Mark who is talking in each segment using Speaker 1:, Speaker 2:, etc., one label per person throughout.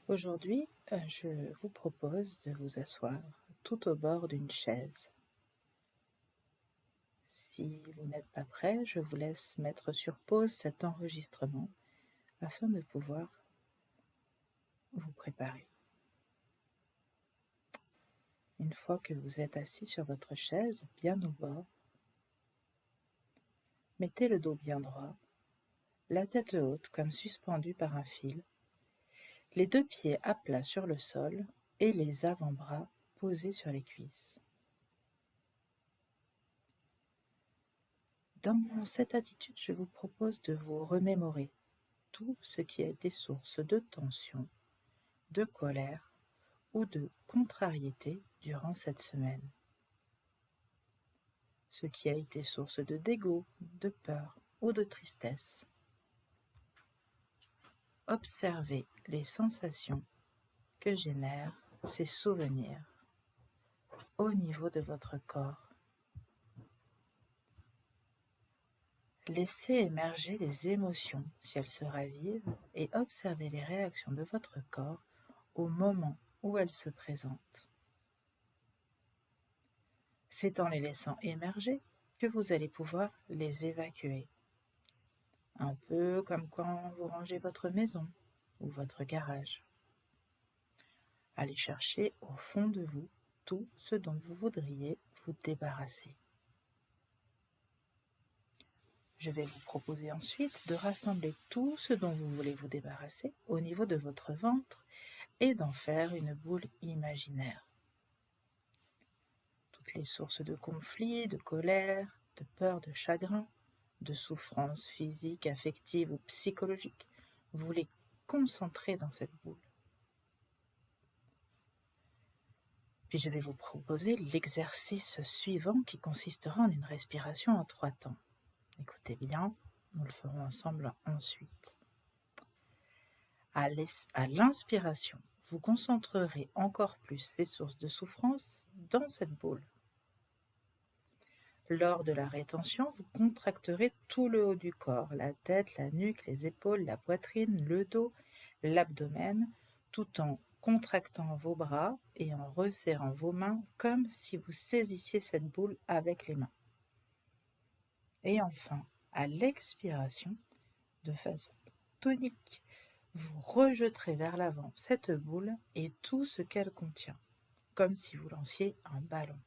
Speaker 1: Aujourd'hui, je vous propose de vous asseoir tout au bord d'une chaise. Si vous n'êtes pas prêt, je vous laisse mettre sur pause cet enregistrement afin de pouvoir vous préparer. Une fois que vous êtes assis sur votre chaise, bien au bord, mettez le dos bien droit, la tête haute comme suspendue par un fil, les deux pieds à plat sur le sol et les avant-bras posés sur les cuisses. Dans cette attitude, je vous propose de vous remémorer tout ce qui a été source de tension, de colère ou de contrariété durant cette semaine. Ce qui a été source de dégoût, de peur ou de tristesse. Observez les sensations que génèrent ces souvenirs au niveau de votre corps. Laissez émerger les émotions si elles se ravivent et observez les réactions de votre corps au moment où elles se présentent. C'est en les laissant émerger que vous allez pouvoir les évacuer. Un peu comme quand vous rangez votre maison ou votre garage. Allez chercher au fond de vous tout ce dont vous voudriez vous débarrasser. Je vais vous proposer ensuite de rassembler tout ce dont vous voulez vous débarrasser au niveau de votre ventre et d'en faire une boule imaginaire. Toutes les sources de conflits, de colère, de peur, de chagrin, de souffrance physique, affective ou psychologique, vous les concentrez dans cette boule. Puis je vais vous proposer l'exercice suivant qui consistera en une respiration en 3 temps. Écoutez bien, nous le ferons ensemble ensuite. À l'inspiration, vous concentrerez encore plus ces sources de souffrance dans cette boule. Lors de la rétention, vous contracterez tout le haut du corps, la tête, la nuque, les épaules, la poitrine, le dos, l'abdomen, tout en contractant vos bras et en resserrant vos mains comme si vous saisissiez cette boule avec les mains. Et enfin, à l'expiration, de façon tonique, vous rejeterez vers l'avant cette boule et tout ce qu'elle contient, comme si vous lanciez un ballon.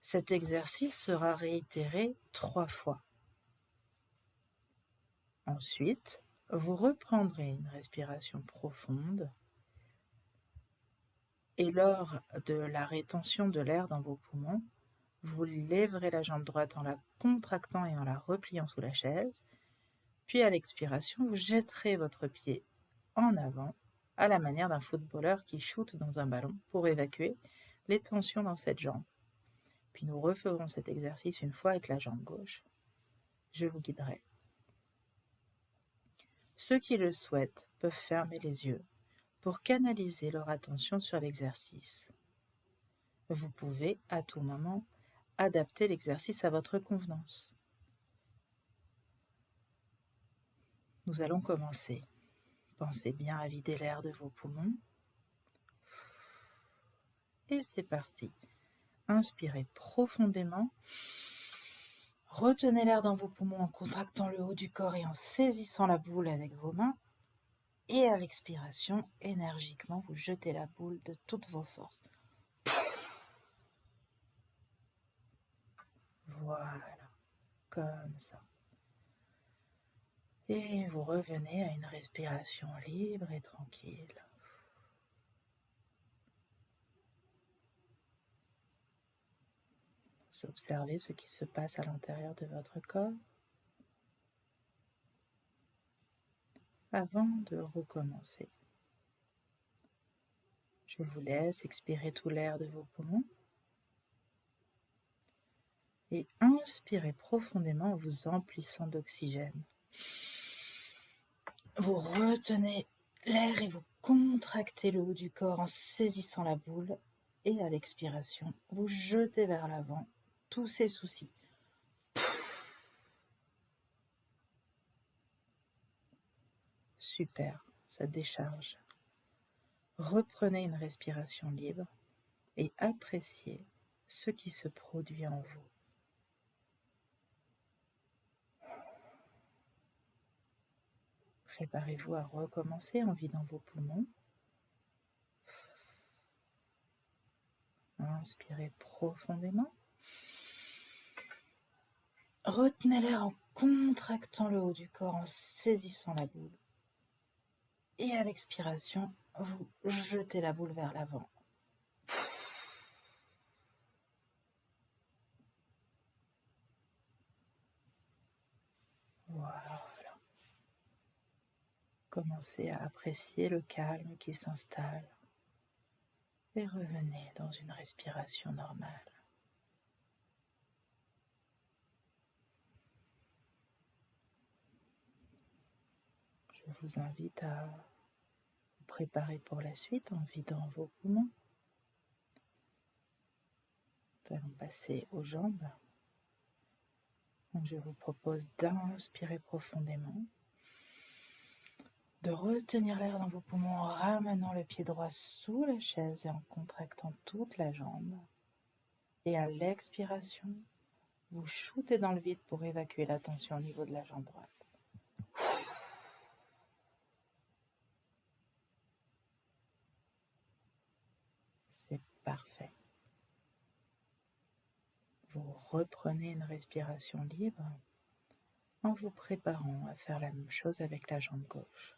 Speaker 1: Cet exercice sera réitéré 3 fois. Ensuite, vous reprendrez une respiration profonde et lors de la rétention de l'air dans vos poumons, vous lèverez la jambe droite en la contractant et en la repliant sous la chaise, puis à l'expiration, vous jetterez votre pied en avant à la manière d'un footballeur qui shoote dans un ballon pour évacuer les tensions dans cette jambe. Puis nous referons cet exercice une fois avec la jambe gauche. Je vous guiderai. Ceux qui le souhaitent peuvent fermer les yeux pour canaliser leur attention sur l'exercice. Vous pouvez, à tout moment, adapter l'exercice à votre convenance. Nous allons commencer. Pensez bien à vider l'air de vos poumons. Et c'est parti. Inspirez profondément. Retenez l'air dans vos poumons en contractant le haut du corps et en saisissant la boule avec vos mains. Et à l'expiration, énergiquement, vous jetez la boule de toutes vos forces. Voilà, comme ça. Et vous revenez à une respiration libre et tranquille. Vous observez ce qui se passe à l'intérieur de votre corps avant de recommencer. Je vous laisse expirer tout l'air de vos poumons et inspirez profondément en vous emplissant d'oxygène. Vous retenez l'air et vous contractez le haut du corps en saisissant la boule et à l'expiration, vous jetez vers l'avant tous ces soucis. Super, ça décharge. Reprenez une respiration libre et appréciez ce qui se produit en vous. Préparez-vous à recommencer en vidant vos poumons. Inspirez profondément. Retenez l'air en contractant le haut du corps, en saisissant la boule. Et à l'expiration, vous jetez la boule vers l'avant. Voilà. Commencez à apprécier le calme qui s'installe et revenez dans une respiration normale. Je vous invite à vous préparer pour la suite en vidant vos poumons. Nous allons passer aux jambes. Donc je vous propose d'inspirer profondément, de retenir l'air dans vos poumons en ramenant le pied droit sous la chaise et en contractant toute la jambe. Et à l'expiration, vous shootez dans le vide pour évacuer la tension au niveau de la jambe droite. C'est parfait. Vous reprenez une respiration libre en vous préparant à faire la même chose avec la jambe gauche.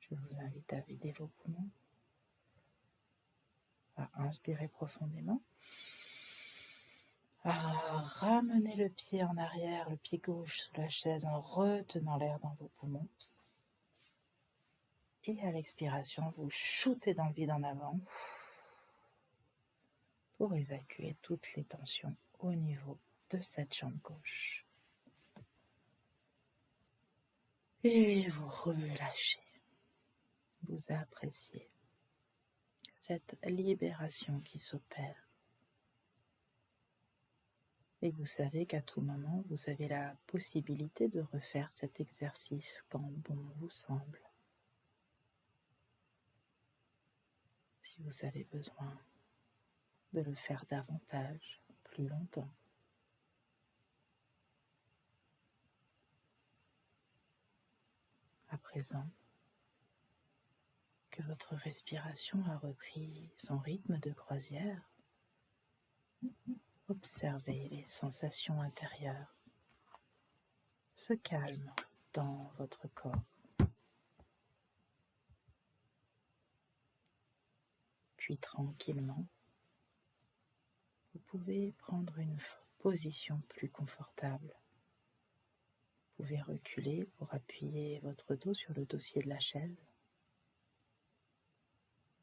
Speaker 1: Je vous invite à vider vos poumons, à inspirer profondément, à ramener le pied en arrière, le pied gauche sous la chaise en retenant l'air dans vos poumons. Et à l'expiration, vous shootez dans le vide en avant pour évacuer toutes les tensions au niveau de cette jambe gauche. Et vous relâchez. Vous appréciez cette libération qui s'opère. Et vous savez qu'à tout moment, vous avez la possibilité de refaire cet exercice quand bon vous semble. Si vous avez besoin de le faire davantage, plus longtemps. À présent, que votre respiration a repris son rythme de croisière, observez les sensations intérieures, ce calme dans votre corps. Puis tranquillement, vous pouvez prendre une position plus confortable. Vous pouvez reculer pour appuyer votre dos sur le dossier de la chaise.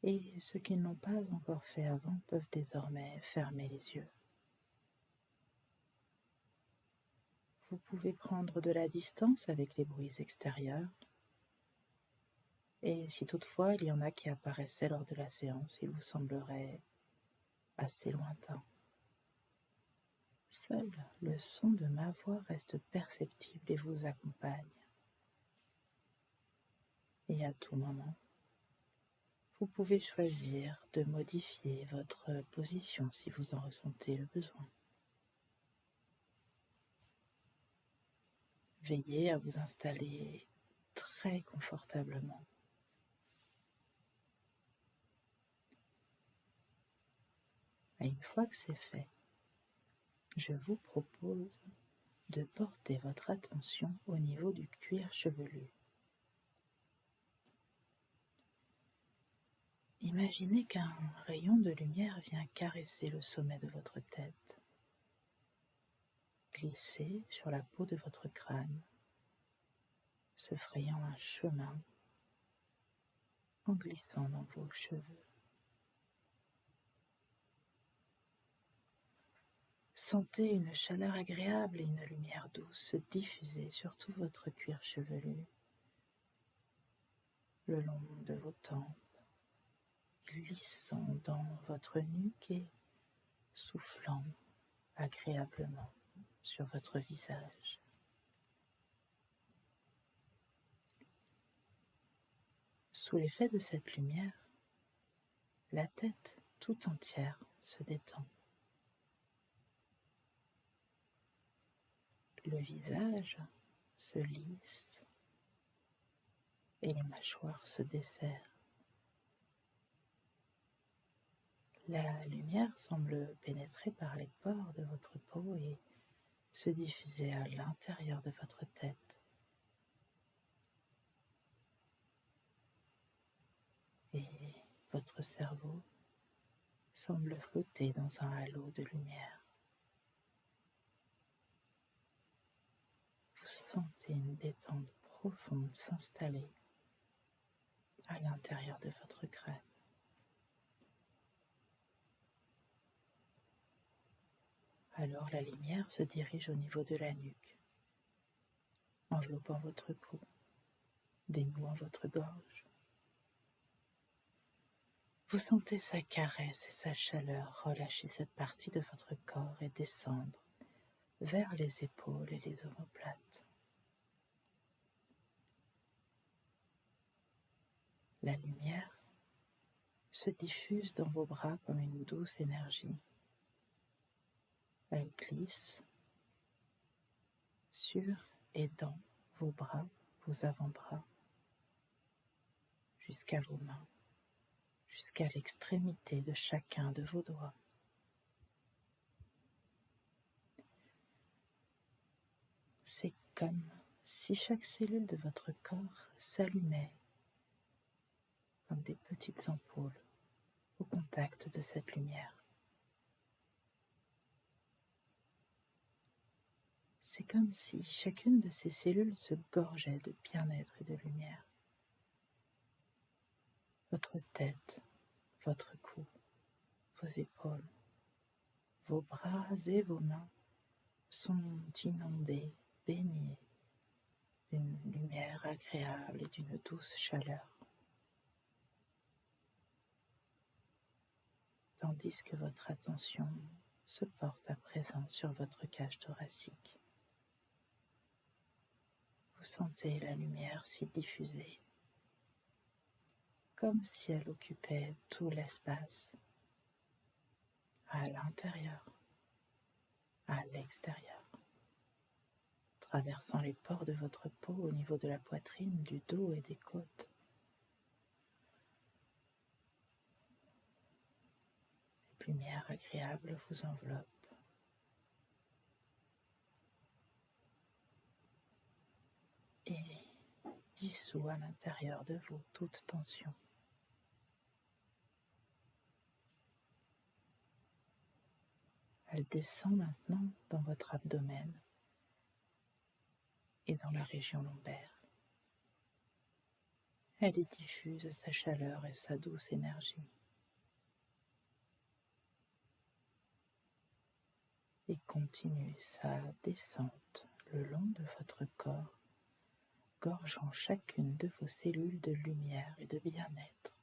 Speaker 1: Et ceux qui ne l'ont pas encore fait avant peuvent désormais fermer les yeux. Vous pouvez prendre de la distance avec les bruits extérieurs. Et si toutefois il y en a qui apparaissaient lors de la séance, il vous semblerait assez lointain. Seul le son de ma voix reste perceptible et vous accompagne. Et à tout moment, vous pouvez choisir de modifier votre position si vous en ressentez le besoin. Veillez à vous installer très confortablement. Et une fois que c'est fait, je vous propose de porter votre attention au niveau du cuir chevelu. Imaginez qu'un rayon de lumière vient caresser le sommet de votre tête, glisser sur la peau de votre crâne, se frayant un chemin en glissant dans vos cheveux. Sentez une chaleur agréable et une lumière douce se diffuser sur tout votre cuir chevelu, le long de vos tempes, glissant dans votre nuque et soufflant agréablement sur votre visage. Sous l'effet de cette lumière, la tête tout entière se détend. Le visage se lisse et les mâchoires se desserrent. La lumière semble pénétrer par les pores de votre peau et se diffuser à l'intérieur de votre tête. Et votre cerveau semble flotter dans un halo de lumière. Vous sentez une détente profonde s'installer à l'intérieur de votre crâne. Alors la lumière se dirige au niveau de la nuque, enveloppant votre cou, dénouant votre gorge. Vous sentez sa caresse et sa chaleur relâcher cette partie de votre corps et descendre vers les épaules et les omoplates. La lumière se diffuse dans vos bras comme une douce énergie. Elle glisse sur et dans vos bras, vos avant-bras, jusqu'à vos mains, jusqu'à l'extrémité de chacun de vos doigts. C'est comme si chaque cellule de votre corps s'allumait comme des petites ampoules au contact de cette lumière. C'est comme si chacune de ces cellules se gorgeait de bien-être et de lumière. Votre tête, votre cou, vos épaules, vos bras et vos mains sont inondés, baignés d'une lumière agréable et d'une douce chaleur. Tandis que votre attention se porte à présent sur votre cage thoracique. Vous sentez la lumière s'y diffuser, comme si elle occupait tout l'espace, à l'intérieur, à l'extérieur, traversant les pores de votre peau au niveau de la poitrine, du dos et des côtes. Cette lumière agréable vous enveloppe. Et dissout à l'intérieur de vous toute tension. Elle descend maintenant dans votre abdomen et dans la région lombaire. Elle y diffuse sa chaleur et sa douce énergie. Et continue sa descente le long de votre corps, gorgeant chacune de vos cellules de lumière et de bien-être,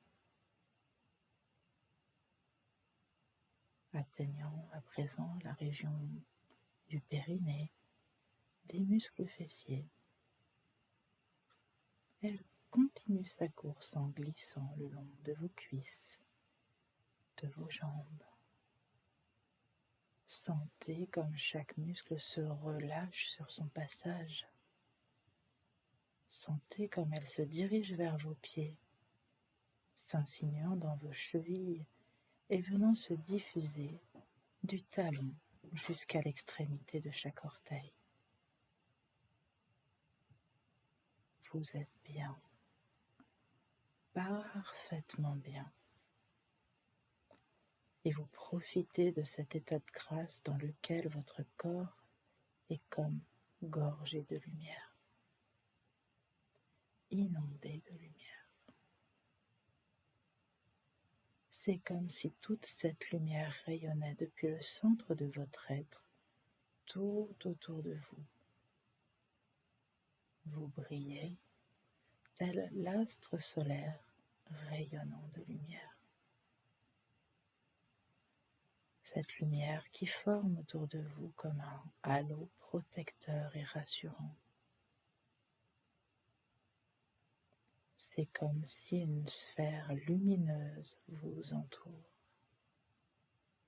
Speaker 1: atteignant à présent la région du périnée, des muscles fessiers. Elle continue sa course en glissant le long de vos cuisses, de vos jambes. Sentez comme chaque muscle se relâche sur son passage. Sentez comme elle se dirige vers vos pieds, s'insinuant dans vos chevilles et venant se diffuser du talon jusqu'à l'extrémité de chaque orteil. Vous êtes bien, parfaitement bien. Et vous profitez de cet état de grâce dans lequel votre corps est comme gorgé de lumière, inondé de lumière. C'est comme si toute cette lumière rayonnait depuis le centre de votre être, tout autour de vous. Vous brillez tel l'astre solaire rayonnant de lumière. Cette lumière qui forme autour de vous comme un halo protecteur et rassurant. C'est comme si une sphère lumineuse vous entoure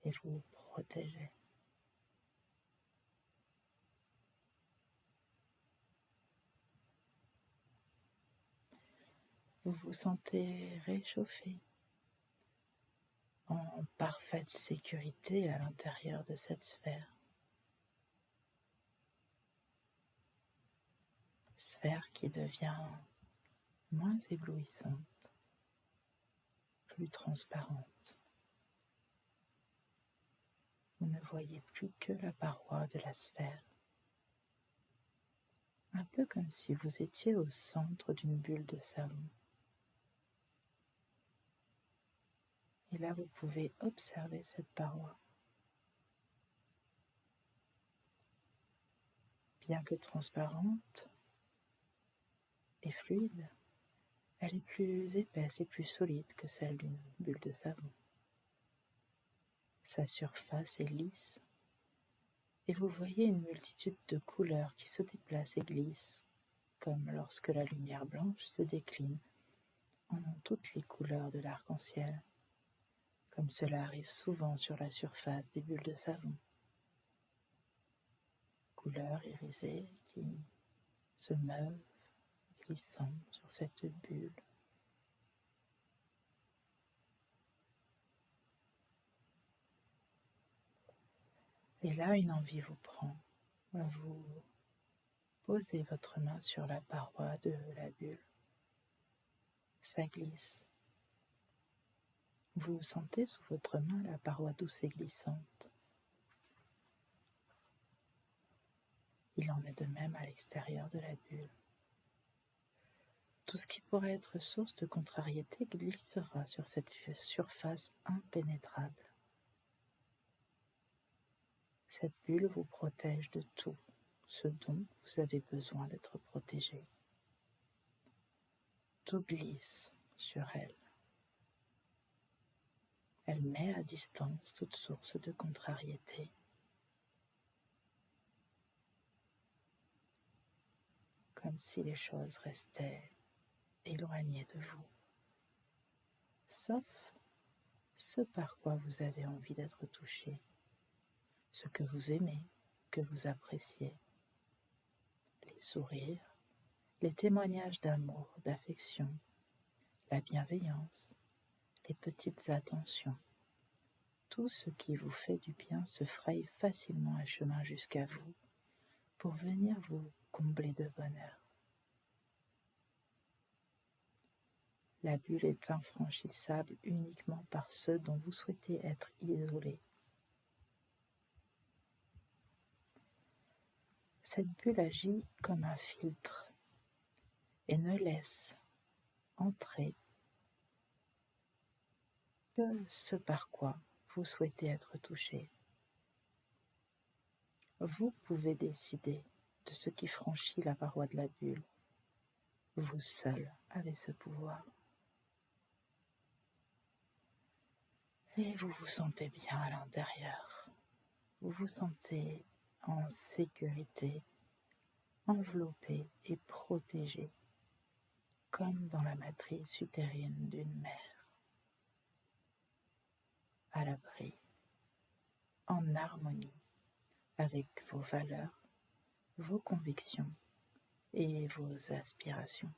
Speaker 1: et vous protégeait. Vous vous sentez réchauffé, en parfaite sécurité à l'intérieur de cette sphère. Sphère qui devient moins éblouissante, plus transparente. Vous ne voyez plus que la paroi de la sphère. Un peu comme si vous étiez au centre d'une bulle de savon. Et là, vous pouvez observer cette paroi. Bien que transparente et fluide, elle est plus épaisse et plus solide que celle d'une bulle de savon. Sa surface est lisse et vous voyez une multitude de couleurs qui se déplacent et glissent, comme lorsque la lumière blanche se décline en toutes les couleurs de l'arc-en-ciel, comme cela arrive souvent sur la surface des bulles de savon. Couleurs irisées qui se meuvent, glissant sur cette bulle. Et là, une envie vous prend. Vous posez votre main sur la paroi de la bulle. Ça glisse. Vous sentez sous votre main la paroi douce et glissante. Il en est de même à l'extérieur de la bulle. Tout ce qui pourrait être source de contrariété glissera sur cette surface impénétrable. Cette bulle vous protège de tout ce dont vous avez besoin d'être protégé. Tout glisse sur elle. Elle met à distance toute source de contrariété. Comme si les choses restaient éloignées de vous. Sauf ce par quoi vous avez envie d'être touché. Ce que vous aimez, que vous appréciez. Les sourires, les témoignages d'amour, d'affection, la bienveillance, les petites attentions. Tout ce qui vous fait du bien se fraye facilement un chemin jusqu'à vous pour venir vous combler de bonheur. La bulle est infranchissable uniquement par ceux dont vous souhaitez être isolés. Cette bulle agit comme un filtre et ne laisse entrer que ce par quoi vous souhaitez être touché. Vous pouvez décider de ce qui franchit la paroi de la bulle. Vous seul avez ce pouvoir. Et vous vous sentez bien à l'intérieur. Vous vous sentez en sécurité, enveloppé et protégé, comme dans la matrice utérine d'une mère, à l'abri, en harmonie avec vos valeurs, vos convictions et vos aspirations.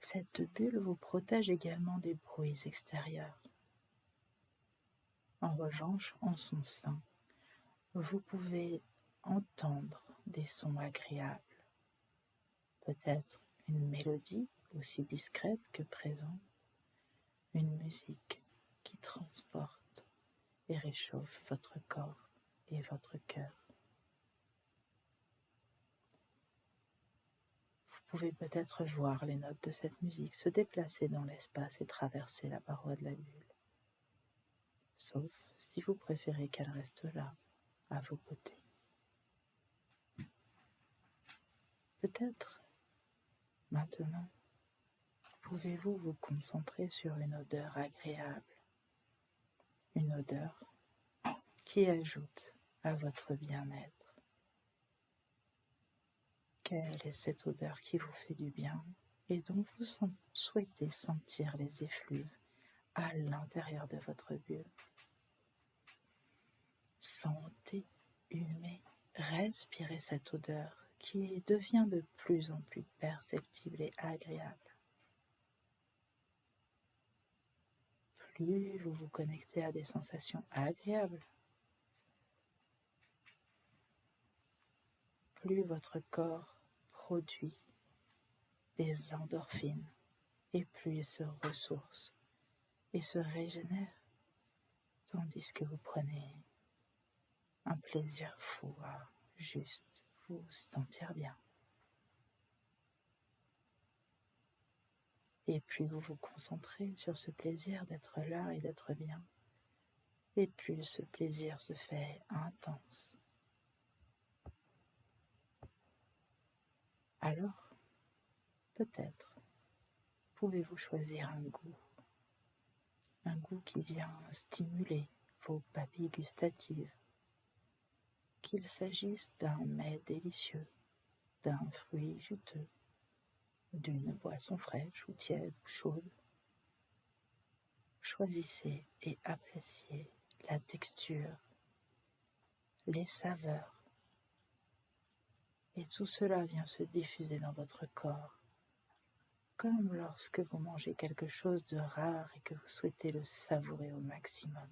Speaker 1: Cette bulle vous protège également des bruits extérieurs. En revanche, en son sein, vous pouvez entendre des sons agréables, peut-être une mélodie aussi discrète que présente, une musique qui transporte et réchauffe votre corps et votre cœur. Vous pouvez peut-être voir les notes de cette musique se déplacer dans l'espace et traverser la paroi de la bulle. Sauf si vous préférez qu'elle reste là, à vos côtés. Peut-être, maintenant, pouvez-vous vous concentrer sur une odeur agréable, une odeur qui ajoute à votre bien-être. Quelle est cette odeur qui vous fait du bien et dont vous souhaitez sentir les effluves à l'intérieur de votre bulle? Sentez, humez, respirez cette odeur qui devient de plus en plus perceptible et agréable. Plus vous vous connectez à des sensations agréables, plus votre corps produit des endorphines et plus il se ressource et se régénère, tandis que vous prenez un plaisir fou à juste vous sentir bien. Et plus vous vous concentrez sur ce plaisir d'être là et d'être bien, et plus ce plaisir se fait intense. Alors, peut-être, pouvez-vous choisir un goût qui vient stimuler vos papilles gustatives, qu'il s'agisse d'un mets délicieux, d'un fruit juteux, d'une boisson fraîche ou tiède ou chaude. Choisissez et appréciez la texture, les saveurs, et tout cela vient se diffuser dans votre corps, comme lorsque vous mangez quelque chose de rare et que vous souhaitez le savourer au maximum.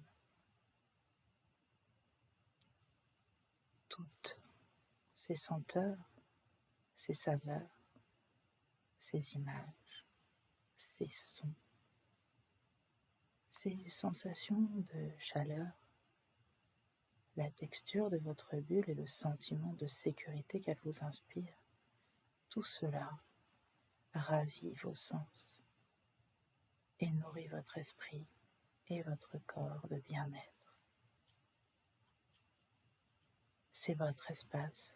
Speaker 1: Toutes ces senteurs, ces saveurs, ces images, ces sons, ces sensations de chaleur, la texture de votre bulle et le sentiment de sécurité qu'elle vous inspire, tout cela ravit vos sens et nourrit votre esprit et votre corps de bien-être. C'est votre espace.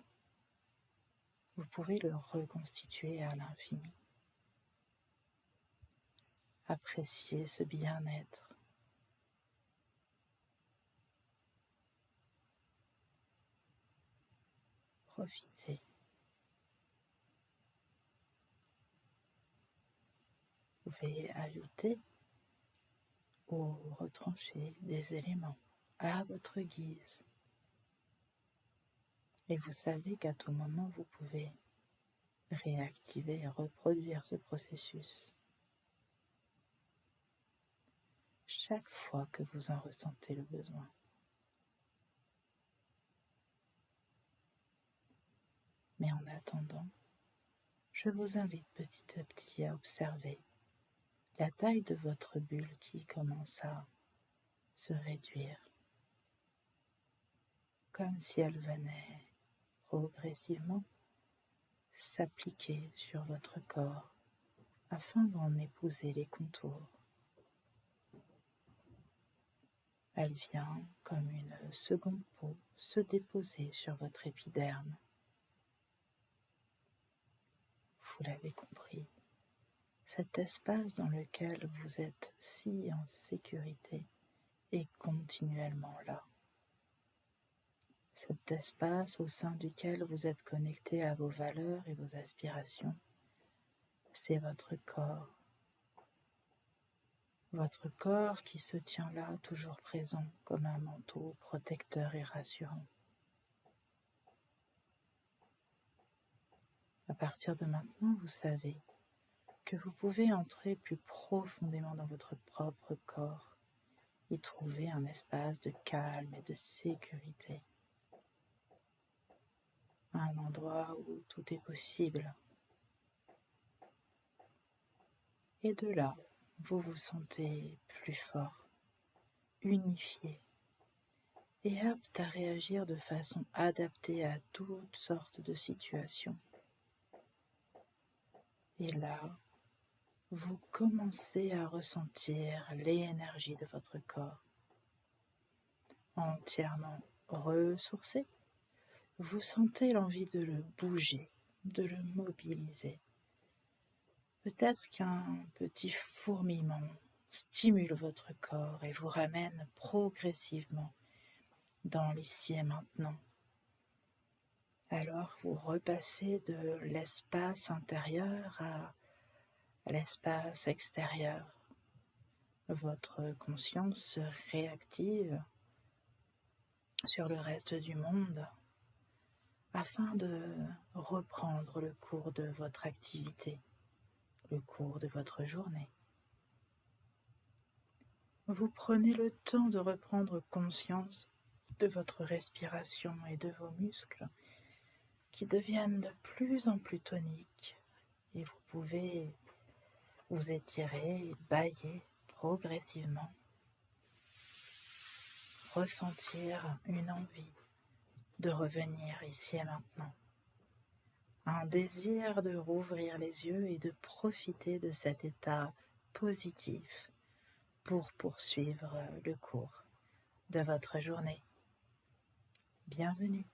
Speaker 1: Vous pouvez le reconstituer à l'infini. Appréciez ce bien-être. Profitez. Vous pouvez ajouter ou retrancher des éléments à votre guise. Et vous savez qu'à tout moment, vous pouvez réactiver et reproduire ce processus. Chaque fois que vous en ressentez le besoin. Mais en attendant, je vous invite petit à petit à observer la taille de votre bulle qui commence à se réduire, comme si elle venait progressivement s'appliquer sur votre corps afin d'en épouser les contours. Elle vient comme une seconde peau se déposer sur votre épiderme. Vous l'avez compris, cet espace dans lequel vous êtes si en sécurité est continuellement là. Cet espace au sein duquel vous êtes connecté à vos valeurs et vos aspirations, c'est votre corps. Votre corps qui se tient là, toujours présent, comme un manteau protecteur et rassurant. À partir de maintenant, vous savez que vous pouvez entrer plus profondément dans votre propre corps, y trouver un espace de calme et de sécurité. Un endroit où tout est possible. Et de là, vous vous sentez plus fort, unifié et apte à réagir de façon adaptée à toutes sortes de situations. Et là, vous commencez à ressentir l'énergie de votre corps. Entièrement ressourcé, vous sentez l'envie de le bouger, de le mobiliser. Peut-être qu'un petit fourmillement stimule votre corps et vous ramène progressivement dans l'ici et maintenant, Alors vous repassez de l'espace intérieur à l'espace extérieur. Votre conscience se réactive sur le reste du monde afin de reprendre le cours de votre activité, le cours de votre journée. Vous prenez le temps de reprendre conscience de votre respiration et de vos muscles qui deviennent de plus en plus toniques et vous pouvez vous étirer, bâiller progressivement, ressentir une envie de revenir ici et maintenant, un désir de rouvrir les yeux et de profiter de cet état positif pour poursuivre le cours de votre journée. Bienvenue.